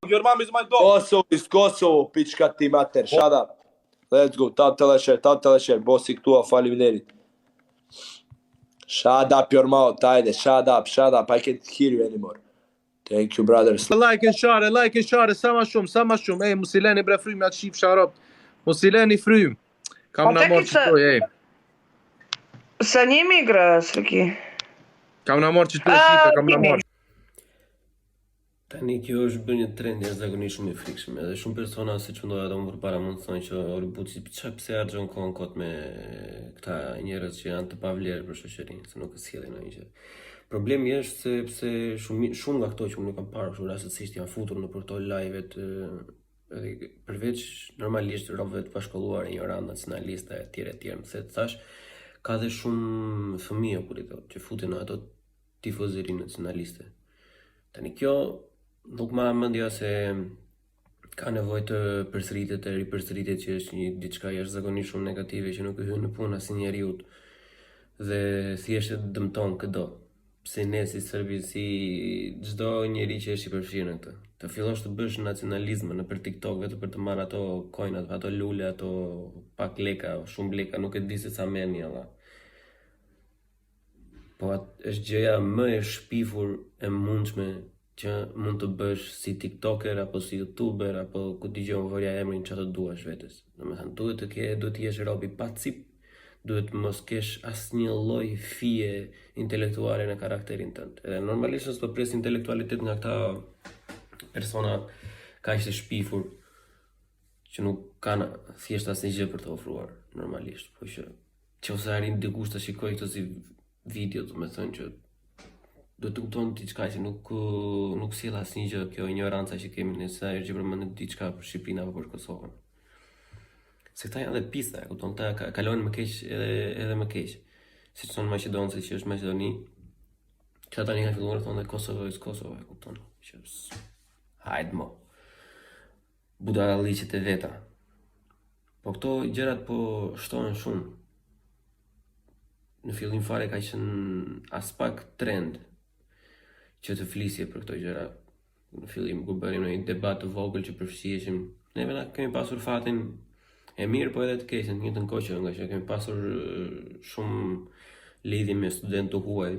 Your mom is my dog. Kosovo is Kosovo, pička ti mater, shut up. Let's go, tam telesher, bosi këtu, faleminderit. Shut up your mouth, ajde, shut up, I can't hear you anymore. Thank you, brothers. Like and share, sa ma shumë. Ej, mos I leni bre frym atë shif sharop. Mos I leni frym. Kam na marrë çitoj, ej. Sa një migra, Sreki. Kam na marrë çitoj shifë, kam na marrë. Tani kjo është bërë një trend jashtëzakonisht shumë I frikshëm, edhe shumë persona siç mendoja ato më përpara mund të thonë që Hollywoodi pse harxhon kohën kot me këta njerëz që janë të pavlerë për shoqërinë, se nuk e sjellin ndonjë gjë. Problemi është sepse shumë nga këto që unë kam parë kështu rastësisht janë futur në këto live-et edhe përveç normalisht robëve të pashkolluar, ignorant, nacionalistë etj, më the thash, ka dhe shumë fëmijë që futen në ato tifozëri nacionaliste. Tani kjo nuk ma mendja se ka nevojë të përsëritet të ripërsëritet që është një diçka jashtëzakonisht shumë negative që nuk I hyn në punë asnjë njeriu dhe thjesht e dëmton këdo. Pse ne si serbi, si çdo njeri që është I përfshirë në këtë, të fillosh të bësh nacionalizëm në për TikTok vetëm për të marrë ato coinat, ato lule, ato pak leka, shumë leka, nuk e di se sa merrni alla. Po është gjëja më e shpifur e mundshme që mund të bësh si TikToker apo si YouTuber apo ku dëgjon vorja emrin çfarë duash vetes. Domethënë duhet të jesh rob I pacip, duhet mos kesh asnjë lloj fije intelektuale në karakterin tënd. Edhe normalisht s'po pres intelektualitet nga këta persona kaq të shpifur që nuk kanë thjesht asnjë gjë për të ofruar normalisht, po që nëse arrin dikush të shikojë këto si video, domethënë që do të kupton diçka që nuk sjell asnjë gjë, kjo ignoranca që kemi ne sa herë që përmendet diçka për Shqipërinë apo për Kosovën. Se këta janë dhe pista, e kupton, këta kalojnë më keq edhe më keq. Siç thonë maqedoncët që është Maqedoni, që tani kanë filluar të thonë Kosovo is Kosovo, e kupton. Që hajde mo. Budalliqet e veta. Po këto gjërat po shtohen shumë. Në fillim fare ka qenë as pak trend që të flisje për këto gjëra. Në fillim kur bërim një debat të vogël që përfshiheshim, neve na kemi pasur fatin e mirë po edhe të keqen të njëjtën kohë nga që kemi pasur shumë lidhje me studentë të huaj.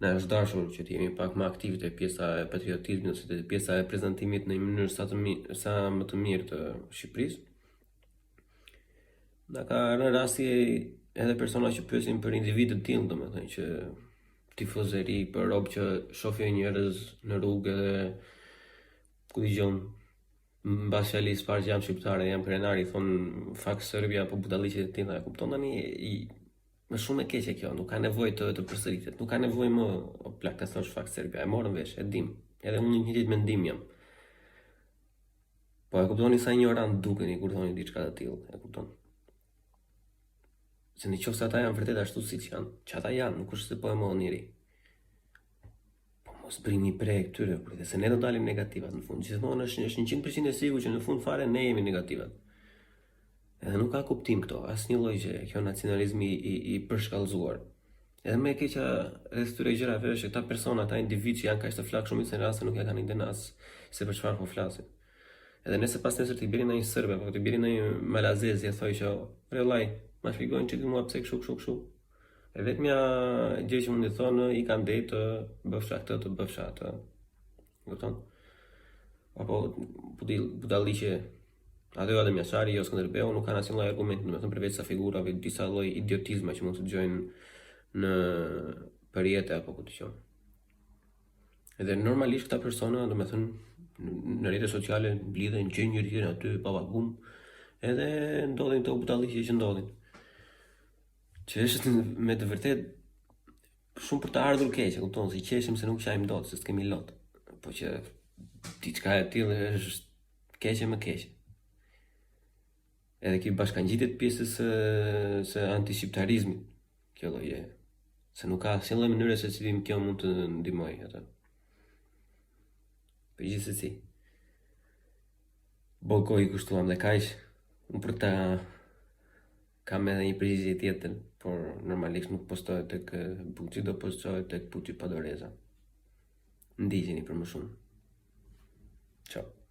Na është dashur që të jemi pak më aktiv te pjesa e patriotizmit ose te pjesa e prezantimit në një mënyrë sa më të mirë të Shqipërisë. Na ka rënë rasti edhe persona që pyesin për individë të tillë, domethënë që tifozëri për rob që shohin njerëz në rrugë edhe ku dëgjon mbas fjalës parë jam shqiptare, jam krenar I thon fak Serbia apo budalliqet e tilla, e kupton tani më shumë e keqe kjo, nuk ka nevojë të përsëritet, nuk ka nevojë më o plak të thosh fak Serbia, e morën vesh, e dim. Edhe unë një ditë mendim jam. Po e kuptoni sa ignorant dukeni kur thoni diçka të tillë, e kupton? Se në qoftë se ata janë vërtet ashtu siç janë, që ata janë, nuk është se po e mohon njëri. Po mos brini prej këtyre, dhe se ne do dalim negativat në fund. Gjithmonë është 100% e sigurt që në fund fare ne jemi negativat. Edhe nuk ka kuptim këto, asnjë lloj gjë, kjo nacionalizmi I përshkallëzuar. Edhe më e keqja rreth këtyre gjërave është që këta persona, ata individ që janë kaq të flakshëm në rast se nuk ja kanë iden as se për çfarë po flasin. Edhe nëse pas nesër të biri ndonjë serb apo të biri ndonjë malazez e thoj që rellaj ma shpjegojnë që ti mua pse kështu. E vetmja gjë që mund të thonë I kanë drejt të bëfsha këtë, të bëfsha atë. Kupton? Apo budalliqe ato edhe Mjashari, jo Skënderbeu nuk kanë asnjë lloj argumenti, domethënë përveç sa figurave, disa lloj idiotizma që mund të dëgjojnë në përjetë apo ku dëgjojnë. Edhe normalisht këta persona, domethënë në rrjetet sociale blidhen gjë njëri aty pavagum, edhe ndodhin këto budalliqe që ndodhin. Që është me të vërtet shumë për të ardhur keq, kupton, si qeshim se nuk qajm dot, se s'kemi lot. Po që diçka e tillë është keqe më keqe. Edhe kjo bashkangjitet pjesës së antishqiptarizmit, kjo lloj, se nuk ka asnjë lloj mënyre se si kjo mund të ndihmojë atë. Për gjithsesi. Bollkoj kushtuam dhe kaq, unë për ta Kam edhe një përgjigje tjetër, por normalisht nuk postohet tek Buçi, do postohet tek Buçi Padoreza. Ndiqeni për më shumë. Ciao.